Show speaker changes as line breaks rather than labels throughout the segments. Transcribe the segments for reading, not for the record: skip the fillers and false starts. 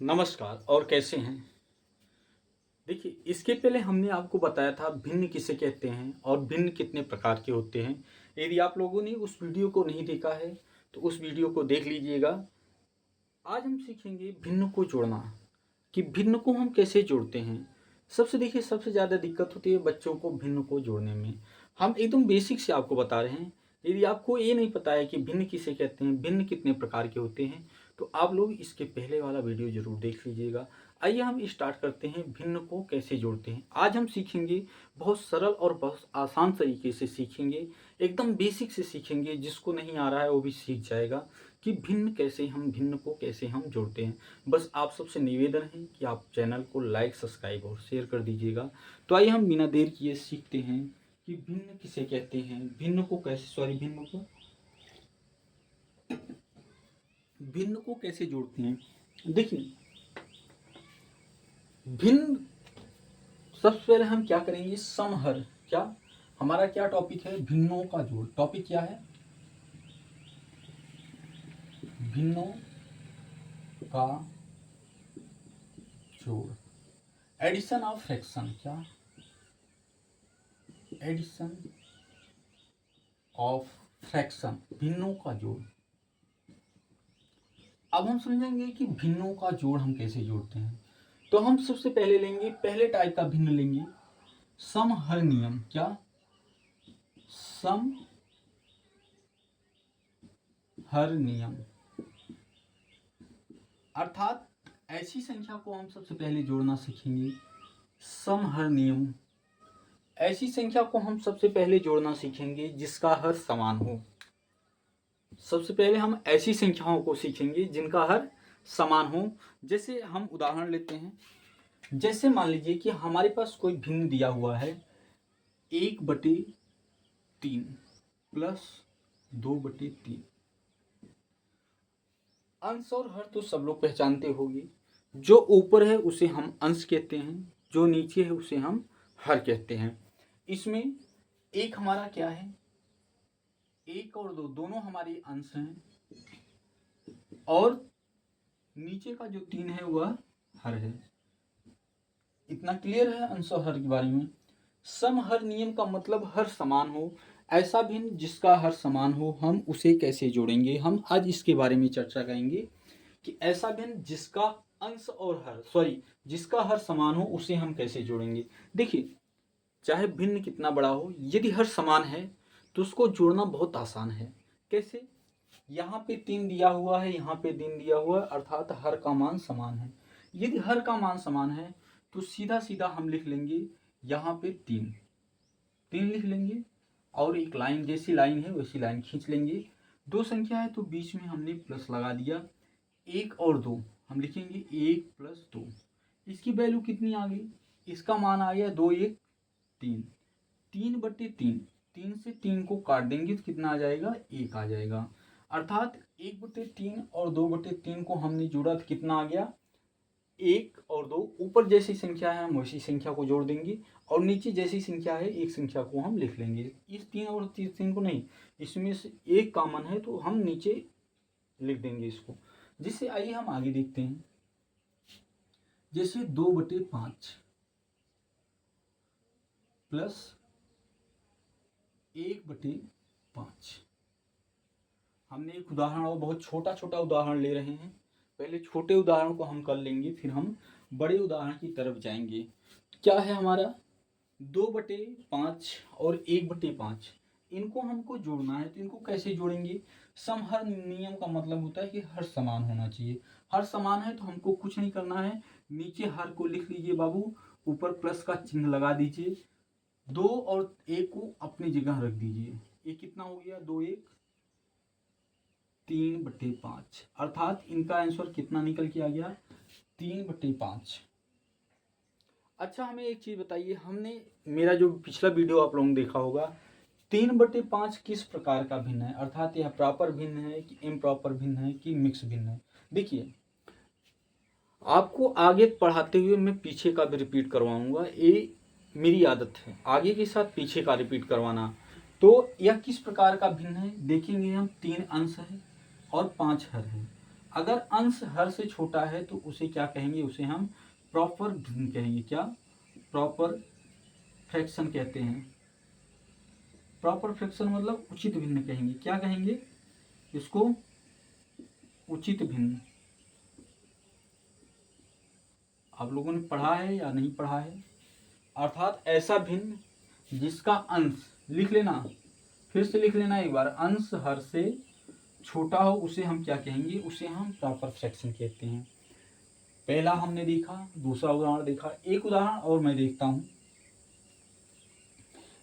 नमस्कार और कैसे हैं। देखिए, इसके पहले हमने आपको बताया था भिन्न किसे कहते हैं और भिन्न कितने प्रकार के होते हैं। यदि आप लोगों ने उस वीडियो को नहीं देखा है तो उस वीडियो को देख लीजिएगा। आज हम सीखेंगे भिन्न को जोड़ना, कि भिन्न को हम कैसे जोड़ते हैं। सबसे ज़्यादा दिक्कत होती है बच्चों को भिन्न को जोड़ने में। हम एकदम बेसिक से आपको बता रहे हैं। यदि आपको ये नहीं पता है कि भिन्न किसे कहते हैं, भिन्न कितने प्रकार के होते हैं, तो आप लोग इसके पहले वाला वीडियो ज़रूर देख लीजिएगा। आइए हम स्टार्ट करते हैं, भिन्न को कैसे जोड़ते हैं। आज हम सीखेंगे, बहुत सरल और बहुत आसान तरीके से सीखेंगे, एकदम बेसिक से सीखेंगे। जिसको नहीं आ रहा है वो भी सीख जाएगा कि भिन्न को कैसे हम जोड़ते हैं। बस आप सबसे निवेदन है कि आप चैनल को लाइक, सब्सक्राइब और शेयर कर दीजिएगा। तो आइए हम बिना देर किए सीखते हैं कि भिन्न किसे कहते हैं, भिन्न को कैसे जोड़ते हैं। देखिए, भिन्न सबसे पहले हम क्या करेंगे, समहर। क्या हमारा क्या टॉपिक है, भिन्नों का जोड़। टॉपिक क्या है, भिन्नों का जोड़। Addition of fraction. क्या, एडिशन ऑफ फ्रैक्शन, भिन्नों का जोड़। अब हम समझेंगे कि भिन्नों का जोड़ हम कैसे जोड़ते हैं। तो हम सबसे पहले लेंगे, पहले टाइप का भिन्न लेंगे, समहर नियम। क्या, समहर नियम। अर्थात ऐसी संख्या को हम सबसे पहले जोड़ना सीखेंगे। समहर नियम, ऐसी संख्या को हम सबसे पहले जोड़ना सीखेंगे जिसका हर समान हो। सबसे पहले हम ऐसी संख्याओं को सीखेंगे जिनका हर समान हो। जैसे हम उदाहरण लेते हैं, जैसे मान लीजिए कि हमारे पास कोई भिन्न दिया हुआ है 1/3 प्लस 2/3। अंश और हर तो सब लोग पहचानते होंगे। जो ऊपर है उसे हम अंश कहते हैं, जो नीचे है उसे हम हर कहते हैं। इसमें एक हमारा क्या है, 1 और 2 दोनों हमारे अंश हैं, और नीचे का जो 3 है वह हर है। इतना क्लियर है अंश और हर के बारे में। समहर नियम का मतलब हर समान हो। ऐसा भिन्न जिसका हर समान हो, हम उसे कैसे जोड़ेंगे। हम आज इसके बारे में चर्चा करेंगे कि ऐसा भिन्न जिसका अंश और जिसका हर समान हो उसे हम कैसे जोड़ेंगे। देखिए, चाहे भिन्न कितना बड़ा हो, यदि हर समान है तो उसको जोड़ना बहुत आसान है। कैसे, यहाँ पे 3 दिया हुआ है, यहाँ पे 3 दिया हुआ है, अर्थात हर का मान समान है। यदि हर का मान समान है तो सीधा सीधा हम लिख लेंगे, यहाँ पे 3 लिख लेंगे, और एक लाइन, जैसी लाइन है वैसी लाइन खींच लेंगे। 2 संख्या है तो बीच में हमने प्लस लगा दिया। 1 और 2 हम लिखेंगे, 1 + 2। इसकी वैल्यू कितनी आ गई, इसका मान आ गया 2 1 3। 3/3, 3 से 3 को काट देंगे तो कितना आ जाएगा, 1 आ जाएगा। अर्थात 1/3 और 2/3 को हमने जोड़ा तो कितना आ गया, 1 और 2। ऊपर जैसी संख्या है हम वैसी संख्या को जोड़ देंगे, और नीचे जैसी संख्या है एक संख्या को हम लिख लेंगे। इस 3 और 3 को नहीं, इसमें से एक कॉमन है तो हम नीचे लिख देंगे इसको। जिससे आइए हम आगे देखते हैं। जैसे 2/5 प्लस 1/5। हमने एक उदाहरण, और बहुत छोटा छोटा उदाहरण ले रहे हैं। पहले छोटे उदाहरण को हम कर लेंगे, फिर हम बड़े उदाहरण की तरफ जाएंगे। क्या है हमारा, 2/5 और 1/5, इनको हमको जोड़ना है। तो इनको कैसे जोड़ेंगे। समहर नियम का मतलब होता है कि हर समान होना चाहिए। हर समान है तो हमको कुछ नहीं करना है, नीचे हर को लिख लीजिए बाबू, ऊपर प्लस का चिन्ह लगा दीजिए। 2 और 1 को अपनी जगह रख दीजिए। ये कितना हो गया, 2 1 3/5। अर्थात इनका आंसर कितना निकल के आ गया, 3/5। अच्छा, हमें एक चीज़ बताइए, हमने मेरा जो पिछला वीडियो आप लोगों ने देखा होगा, 3/5 किस प्रकार का भिन्न है। अर्थात यह प्रॉपर भिन्न है कि इम्प्रॉपर भिन्न है कि मिक्स भिन्न है। देखिए, आपको आगे पढ़ाते हुए मैं पीछे का भी रिपीट करवाऊंगा। ये मेरी आदत है, आगे के साथ पीछे का रिपीट करवाना। तो यह किस प्रकार का भिन्न है देखेंगे हम। 3 अंश है और 5 हर है। अगर अंश हर से छोटा है तो उसे क्या कहेंगे, उसे हम प्रॉपर भिन्न कहेंगे। क्या? प्रॉपर फ्रैक्शन कहते हैं। प्रॉपर फ्रैक्शन मतलब उचित भिन्न कहेंगे। क्या कहेंगे इसको? उचित भिन्न। आप लोगों ने पढ़ा है या नहीं पढ़ा है? अर्थात ऐसा भिन्न जिसका अंश, लिख लेना, फिर से लिख लेना एक बार, अंश हर से छोटा हो उसे हम क्या कहेंगे, उसे हम प्रॉपर फ्रैक्शन कहते हैं। पहला हमने देखा, दूसरा उदाहरण देखा, एक उदाहरण और मैं देखता हूं।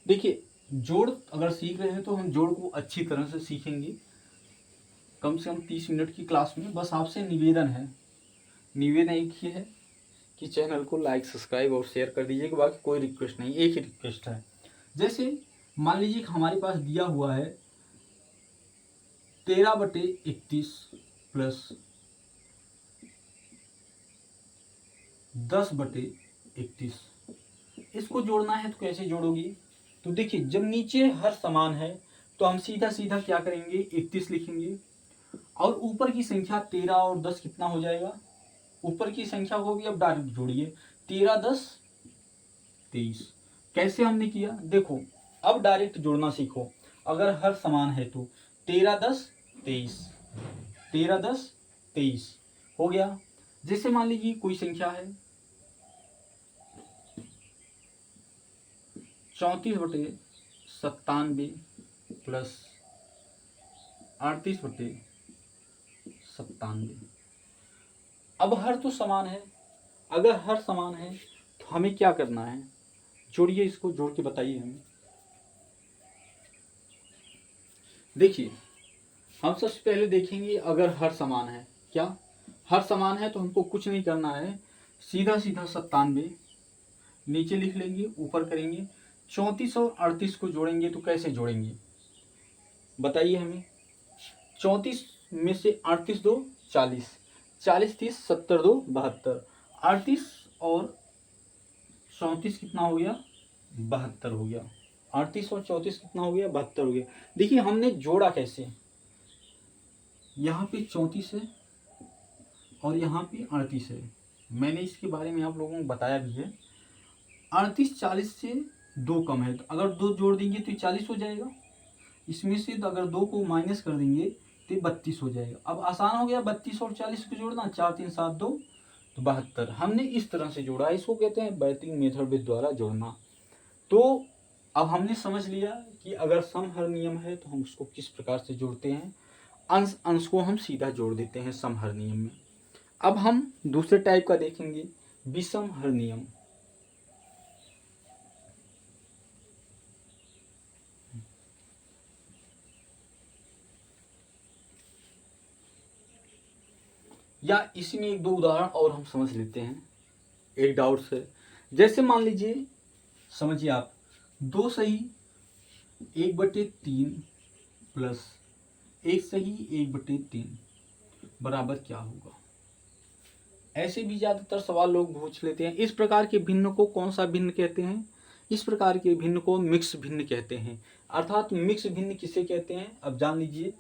देखिए, जोड़ अगर सीख रहे हैं तो हम जोड़ को अच्छी तरह से सीखेंगे, कम से कम 30 मिनट की क्लास में। बस आपसे निवेदन है, निवेदन एक ही है कि चैनल को लाइक, सब्सक्राइब और शेयर कर दीजिएगा। बाकी कोई रिक्वेस्ट नहीं, एक ही रिक्वेस्ट है। जैसे मान लीजिए हमारे पास दिया हुआ है 13/31 प्लस 10/31। इसको जोड़ना है तो कैसे जोड़ोगी? तो देखिए, जब नीचे हर समान है तो हम सीधा सीधा क्या करेंगे, 31 लिखेंगे, और ऊपर की संख्या 13 और 10 कितना हो जाएगा, ऊपर की संख्या को भी अब डायरेक्ट जोड़िए, 13 10 23। कैसे हमने किया देखो, अब डायरेक्ट जोड़ना सीखो। अगर हर समान है तो 13 10 23, 13 10 23 हो गया। जैसे मान लीजिए कोई संख्या है 34/97 प्लस 38/97। अब हर तो समान है, अगर हर समान है तो हमें क्या करना है, जोड़िए, इसको जोड़ के बताइए हमें। देखिए, हम सबसे पहले देखेंगे अगर हर समान है। क्या हर समान है? तो हमको कुछ नहीं करना है, सीधा सीधा 97 नीचे लिख लेंगे, ऊपर करेंगे, 34 और 38 को जोड़ेंगे तो कैसे जोड़ेंगे बताइए हमें। 34 में से 38 दो 40, 40 30 70 दो 72, 38 और 34 कितना हो गया, 72 हो गया। 38 और 34 कितना हो गया, 72 हो गया। देखिए हमने जोड़ा कैसे, यहाँ पे 34 है और यहाँ पे 38 है। मैंने इसके बारे में आप लोगों को बताया भी है। 38 40 से 2 कम है, तो अगर 2 जोड़ देंगे तो 40 हो जाएगा। इसमें से तो अगर 2 को माइनस कर देंगे तो 32 हो जाएगा। अब आसान हो गया 32 और 40 को जोड़ना, 4 3 7 2 तो 72। हमने इस तरह से जोड़ा, इसको कहते हैं बैटिंग मेथड द्वारा जोड़ना। तो अब हमने समझ लिया कि अगर समहर नियम है तो हम उसको किस प्रकार से जोड़ते हैं। अंश अंश को हम सीधा जोड़ देते हैं समहर नियम में। अब हम दूसरे टाइप का देखेंगे, विषमहर नियम। या इसी में एक दो उदाहरण और हम समझ लेते हैं एक डाउट से। जैसे मान लीजिए, समझिए आप, 2 सही 1/3 प्लस 1 सही 1/3 बराबर क्या होगा। ऐसे भी ज्यादातर सवाल लोग पूछ लेते हैं। इस प्रकार के भिन्न को कौन सा भिन्न कहते हैं? इस प्रकार के भिन्न को मिक्स भिन्न कहते हैं। अर्थात मिक्स भिन्न किसे कहते हैं अब जान लीजिए,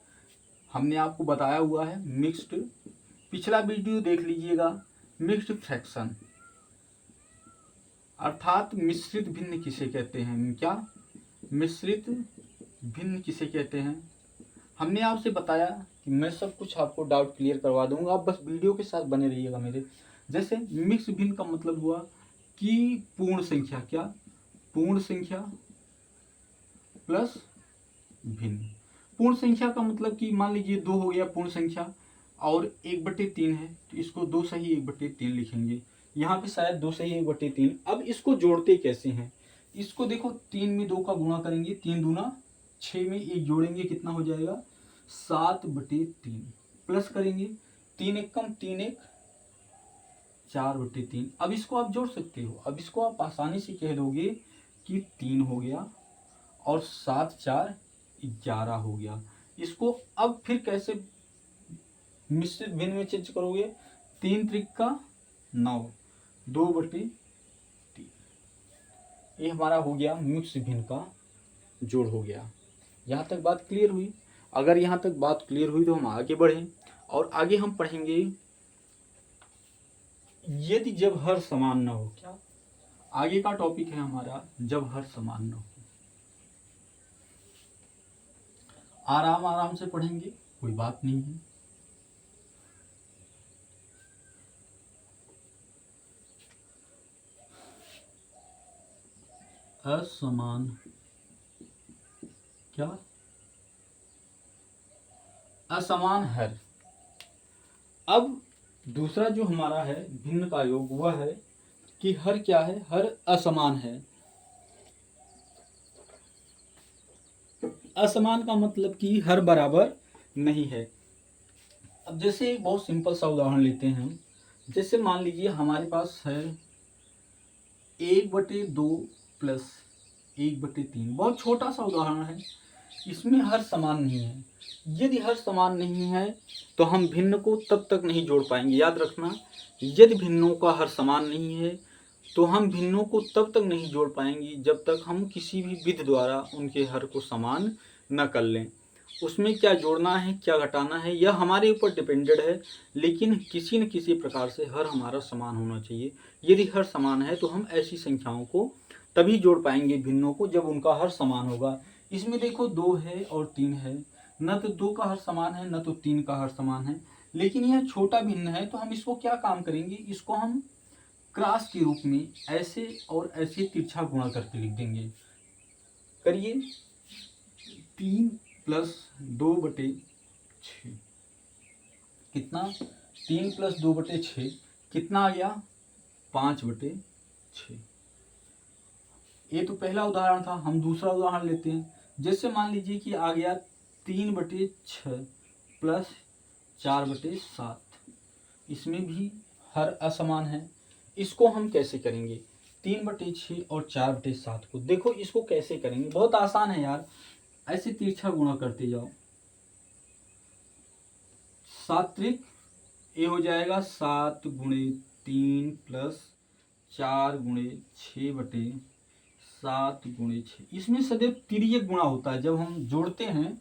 हमने आपको बताया हुआ है मिक्स्ड, पिछला वीडियो देख लीजिएगा, मिक्स्ड फ्रैक्शन। अर्थात मिश्रित भिन्न किसे कहते हैं? क्या मिश्रित भिन्न किसे कहते हैं? हमने आपसे बताया कि मैं सब कुछ आपको डाउट क्लियर करवा दूंगा, आप बस वीडियो के साथ बने रहिएगा मेरे। जैसे मिक्स भिन्न का मतलब हुआ कि पूर्ण संख्या, क्या पूर्ण संख्या प्लस भिन्न। पूर्ण संख्या का मतलब कि मान लीजिए 2 हो गया पूर्ण संख्या और 1/3 है, तो इसको 2 सही 1/3 लिखेंगे। यहाँ पे शायद 2 सही 1/3। अब इसको जोड़ते कैसे हैं? इसको देखो, 3 में 2 का गुणा करेंगे, 3 दूना 6 में 1 जोड़ेंगे, कितना हो जाएगा 7/3 प्लस करेंगे, 3 1 कम 3 1 4/3। अब इसको आप जोड़ सकते हो। अब इसको आप आसानी से कह दोगे कि 3 हो गया और 7 4 11 हो गया। इसको अब फिर कैसे मिश्रित भिन्न में चेंज करोगे? 3 त्रिक 9 2/3। ये हमारा हो गया मिक्स भिन्न का जोड़ हो गया। यहाँ तक बात क्लियर हुई? अगर यहाँ तक बात क्लियर हुई तो हम आगे बढ़ें और आगे हम पढ़ेंगे यदि जब हर समान न हो। क्या आगे का टॉपिक है हमारा, जब हर समान न हो। आराम आराम से पढ़ेंगे, कोई बात नहीं है। असमान, क्या असमान हर। अब दूसरा जो हमारा है भिन्न का योग, वह है कि हर क्या है, हर असमान है। असमान का मतलब कि हर बराबर नहीं है। अब जैसे एक बहुत सिंपल सा उदाहरण लेते हैं हम। जैसे मान लीजिए हमारे पास है 1/2 प्लस 1/3, बहुत छोटा सा उदाहरण है, इसमें हर समान नहीं है। यदि हर समान नहीं है तो हम भिन्न को तब तक नहीं जोड़ पाएंगे। याद रखना, यदि भिन्नों का हर समान नहीं है तो हम भिन्नों को तब तक नहीं जोड़ पाएंगे जब तक हम किसी भी विधि द्वारा उनके हर को समान न कर लें। उसमें क्या जोड़ना है क्या घटाना है यह हमारे ऊपर डिपेंडेड है, लेकिन किसी न किसी प्रकार से हर हमारा समान होना चाहिए। यदि हर समान है तो हम ऐसी संख्याओं को तभी जोड़ पाएंगे भिन्नों को जब उनका हर समान होगा। इसमें देखो 2 है और 3 है, न तो 2 का हर समान है न तो 3 का हर समान है, लेकिन यह छोटा भिन्न है। तो हम इसको क्या काम करेंगे, इसको हम क्रॉस के रूप में ऐसे और ऐसे तिरछा गुणा करके लिख देंगे। करिए, 3 + 2/6 कितना, 3 + 2/6 कितना आ गया, 5/6। ये तो पहला उदाहरण था। हम दूसरा उदाहरण लेते हैं। जैसे मान लीजिए कि आ गया 3/6 + 4/7, इसमें भी हर असमान है। इसको हम कैसे करेंगे, 3/6 और 4/7 को देखो, इसको कैसे करेंगे, बहुत आसान है यार। ऐसे तिरछा गुणा करते जाओ। 7 ये हो जाएगा 7 × 3 + 4 × 6/7 × 6। इसमें सदैव तिर्यक गुणा होता है। जब हम जोड़ते हैं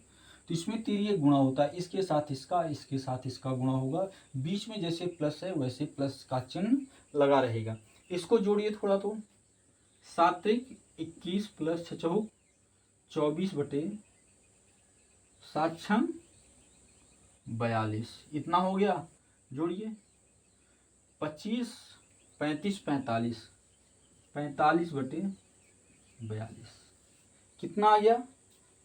तो इसमें तिर्यक गुणा होता है। इसके साथ इसका, इसके साथ इसका गुणा होगा। बीच में जैसे प्लस है वैसे प्लस का चिन्ह लगा रहेगा। इसको जोड़िए थोड़ा तो, 7 × 21 + 6 = 24/7 × 42, इतना हो गया। जोड़िए, 25 35 45 45/42 कितना आ गया,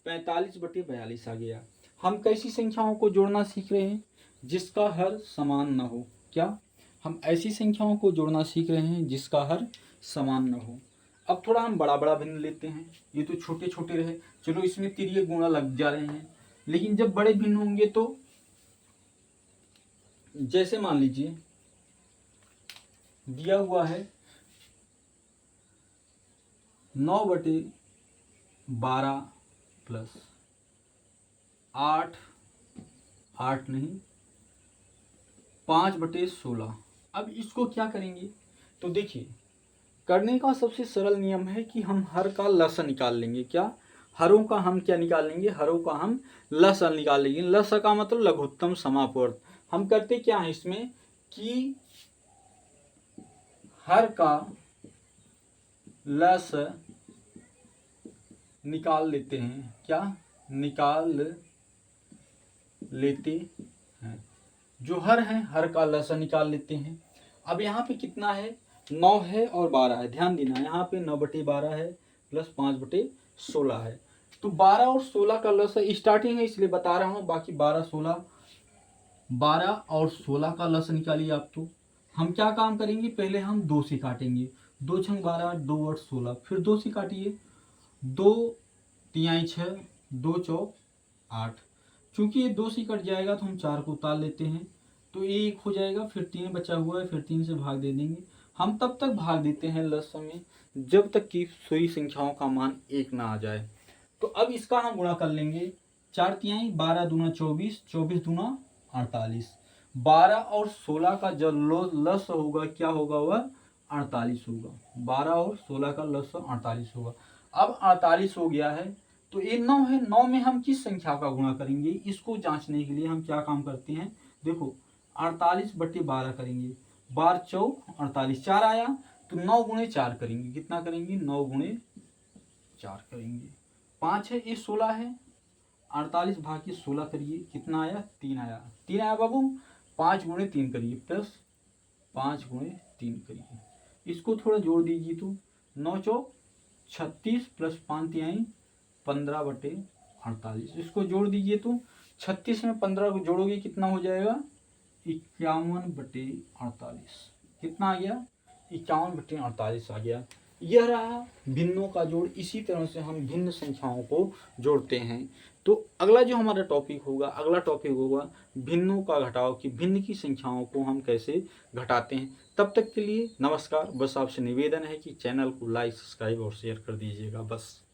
45/42 आ गया। हम कैसी संख्याओं को जोड़ना सीख रहे हैं, जिसका हर समान न हो। क्या हम ऐसी संख्याओं को जोड़ना सीख रहे हैं जिसका हर समान न हो। अब थोड़ा हम बड़ा बड़ा भिन्न लेते हैं। ये तो छोटे छोटे रहे, चलो इसमें तिर्यक गुणा लग जा रहे हैं, लेकिन जब बड़े भिन्न होंगे तो जैसे मान लीजिए दिया हुआ है 9/12 + 8 नहीं 5/16। अब इसको क्या करेंगे, तो देखिए करने का सबसे सरल नियम है कि हम हर का लसा निकाल लेंगे। क्या हरों का हम क्या निकाल लेंगे, हरों का हम लसा निकाल लेंगे। लसा का मतलब लघुत्तम समापवर्त। हम करते क्या है इसमें कि हर का लस निकाल लेते हैं। क्या निकाल लेते हैं, जो हर है हर का लसा निकाल लेते हैं। अब यहाँ पे कितना है, 9 है और 12 है। ध्यान देना, यहाँ पे 9/12 है + 5/16 है। तो 12 और 16 का लसा स्टार्टिंग है इसलिए बता रहा हूँ, बाकी 12 और 16 का लसा निकालिए आप। तो हम क्या काम करेंगे, पहले हम 2 से काटेंगे। 2 × 12 2 × 8 16, फिर 2 से काटिए, 2 × 3 = 6, 2 × 4 = 8। चूंकि ये 2 से कट जाएगा तो हम 4 को उतार लेते हैं, तो ये 1 हो जाएगा। फिर 3 बचा हुआ है, फिर 3 से भाग दे देंगे। हम तब तक भाग देते हैं लसा में जब तक कि पूरी संख्याओं का मान 1 ना आ जाए। तो अब इसका हम गुणा कर लेंगे। 4 × 12 × 2 = 24, 24 × 2 = 48। 12 और 16 का जो लस होगा क्या होगा, वह 48 होगा। 12 और 16 का लस 48 होगा। अब 48 हो गया है तो ये 9 है। 9 में हम किस संख्या का गुणा करेंगे, इसको जांचने के लिए हम क्या काम करते हैं, देखो 48/12 करेंगे, 12 चौक 48, 4 आया तो 9 गुणे 4 करेंगे, कितना करेंगे 9 गुणे 4 करेंगे। 5 है, ये 16 है, 48 भाग 16 करिए, कितना आया 3 आया, 3 आया बाबू। 5 गुणे 3 करिए, प्लस 5 गुणे 3 करिए, इसको थोड़ा जोड़ दीजिए तो 9 चौक 36 प्लस 5 तिहाई 15/48, इसको जोड़ दीजिए तो 36 में 15 को जोड़ोगे कितना हो जाएगा 51/48, कितना आ गया 51/48 आ गया। यह रहा भिन्नों का जोड़। इसी तरह से हम भिन्न संख्याओं को जोड़ते हैं। तो अगला जो हमारा टॉपिक होगा, अगला टॉपिक होगा भिन्नों का घटाव, कि भिन्न की संख्याओं को हम कैसे घटाते हैं। तब तक के लिए नमस्कार। बस आपसे निवेदन है कि चैनल को लाइक, सब्सक्राइब और शेयर कर दीजिएगा बस।